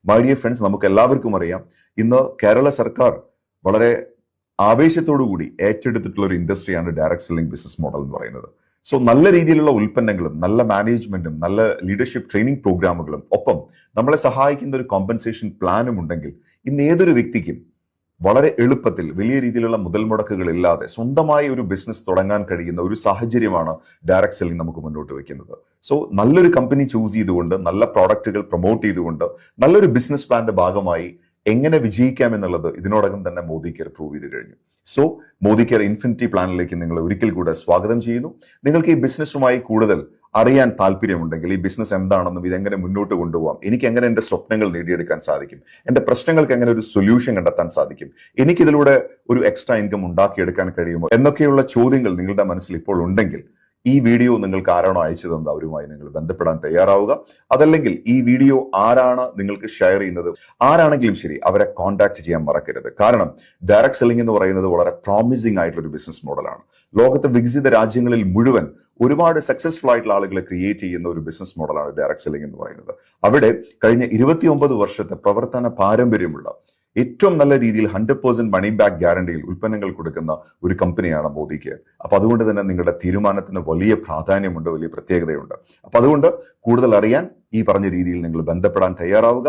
My dear friends, നമുക്ക് എല്ലാവർക്കും അറിയാം ഇന്ന് കേരള സർക്കാർ വളരെ ആവേശത്തോടുകൂടി ഏറ്റെടുത്തിട്ടുള്ള ഒരു ഇൻഡസ്ട്രിയാണ് ഡയറക്ട് സെല്ലിംഗ് ബിസിനസ് മോഡൽ എന്ന് പറയുന്നത്. സോ നല്ല രീതിയിലുള്ള ഉൽപ്പന്നങ്ങളും നല്ല മാനേജ്മെന്റും നല്ല ലീഡർഷിപ്പ് ട്രെയിനിങ് പ്രോഗ്രാമുകളും ഒപ്പം നമ്മളെ സഹായിക്കുന്ന ഒരു കോമ്പൻസേഷൻ പ്ലാനും ഉണ്ടെങ്കിൽ ഇന്ന് ഏതൊരു വ്യക്തിക്കും വളരെ എളുപ്പത്തിൽ വലിയ രീതിയിലുള്ള മുതൽ മുടക്കുകൾ ഇല്ലാതെ സ്വന്തമായി ഒരു ബിസിനസ് തുടങ്ങാൻ കഴിയുന്ന ഒരു സാഹചര്യമാണ് ഡയറക്ട് സെല്ലിംഗ് നമുക്ക് മുന്നോട്ട് വെക്കുന്നത്. സോ നല്ലൊരു കമ്പനി ചൂസ് ചെയ്തുകൊണ്ട് നല്ല പ്രോഡക്റ്റുകൾ പ്രൊമോട്ട് ചെയ്തുകൊണ്ട് നല്ലൊരു ബിസിനസ് പ്ലാന്റെ ഭാഗമായി എങ്ങനെ വിജയിക്കാം എന്നുള്ളത് ഇതിനോടകം തന്നെ മോദി കെയർ പ്രൂവ് ചെയ്ത് കഴിഞ്ഞു. സോ മോദി കെയർ ഇൻഫിനിറ്റി പ്ലാനിലേക്ക് നിങ്ങൾ ഒരിക്കൽ കൂടെ സ്വാഗതം ചെയ്യുന്നു. നിങ്ങൾക്ക് ഈ ബിസിനസ്സുമായി കൂടുതൽ അറിയാൻ താല്പര്യമുണ്ടെങ്കിൽ, ഈ ബിസിനസ് എന്താണെന്നും ഇതെങ്ങനെ മുന്നോട്ട് കൊണ്ടുപോകാം, എനിക്ക് എങ്ങനെ എന്റെ സ്വപ്നങ്ങൾ നേടിയെടുക്കാൻ സാധിക്കും, എന്റെ പ്രശ്നങ്ങൾക്ക് എങ്ങനെ ഒരു സൊല്യൂഷൻ കണ്ടെത്താൻ സാധിക്കും, എനിക്കിതിലൂടെ ഒരു എക്സ്ട്രാ ഇൻകം ഉണ്ടാക്കിയെടുക്കാൻ കഴിയുമോ എന്നൊക്കെയുള്ള ചോദ്യങ്ങൾ നിങ്ങളുടെ മനസ്സിൽ ഇപ്പോൾ ഉണ്ടെങ്കിൽ ഈ വീഡിയോ നിങ്ങൾക്ക് ആരാണോ അയച്ചു തന്നത് അവരുമായി നിങ്ങൾ ബന്ധപ്പെടാൻ തയ്യാറാവുക. അതല്ലെങ്കിൽ ഈ വീഡിയോ ആരാണ് നിങ്ങൾക്ക് ഷെയർ ചെയ്യുന്നത്, ആരാണെങ്കിലും ശരി, അവരെ കോൺടാക്ട് ചെയ്യാൻ മറക്കരുത്. കാരണം ഡയറക്ട് സെല്ലിംഗ് എന്ന് പറയുന്നത് വളരെ പ്രോമിസിംഗ് ആയിട്ടുള്ള ഒരു ബിസിനസ് മോഡലാണ്. ലോകത്തെ വികസിത രാജ്യങ്ങളിൽ മുഴുവൻ ഒരുപാട് സക്സസ്ഫുൾ ആയിട്ടുള്ള ആളുകളെ ക്രിയേറ്റ് ചെയ്യുന്ന ഒരു ബിസിനസ് മോഡലാണ് ഡയറക്ട് സെല്ലിംഗ് എന്ന് പറയുന്നത്. അവിടെ കഴിഞ്ഞ 29 വർഷത്തെ പ്രവർത്തന പാരമ്പര്യമുള്ള ഏറ്റവും നല്ല രീതിയിൽ 100% മണി ബാക്ക് ഗ്യാരണ്ടിയിൽ ഉൽപ്പന്നങ്ങൾ കൊടുക്കുന്ന ഒരു കമ്പനിയാണ് മോദി കെയർ. അപ്പൊ അതുകൊണ്ട് തന്നെ നിങ്ങളുടെ തീരുമാനത്തിന് വലിയ പ്രാധാന്യമുണ്ട്, വലിയ പ്രത്യേകതയുണ്ട്. അപ്പൊ അതുകൊണ്ട് കൂടുതൽ അറിയാൻ ഈ പറഞ്ഞ രീതിയിൽ നിങ്ങൾ ബന്ധപ്പെടാൻ തയ്യാറാവുക.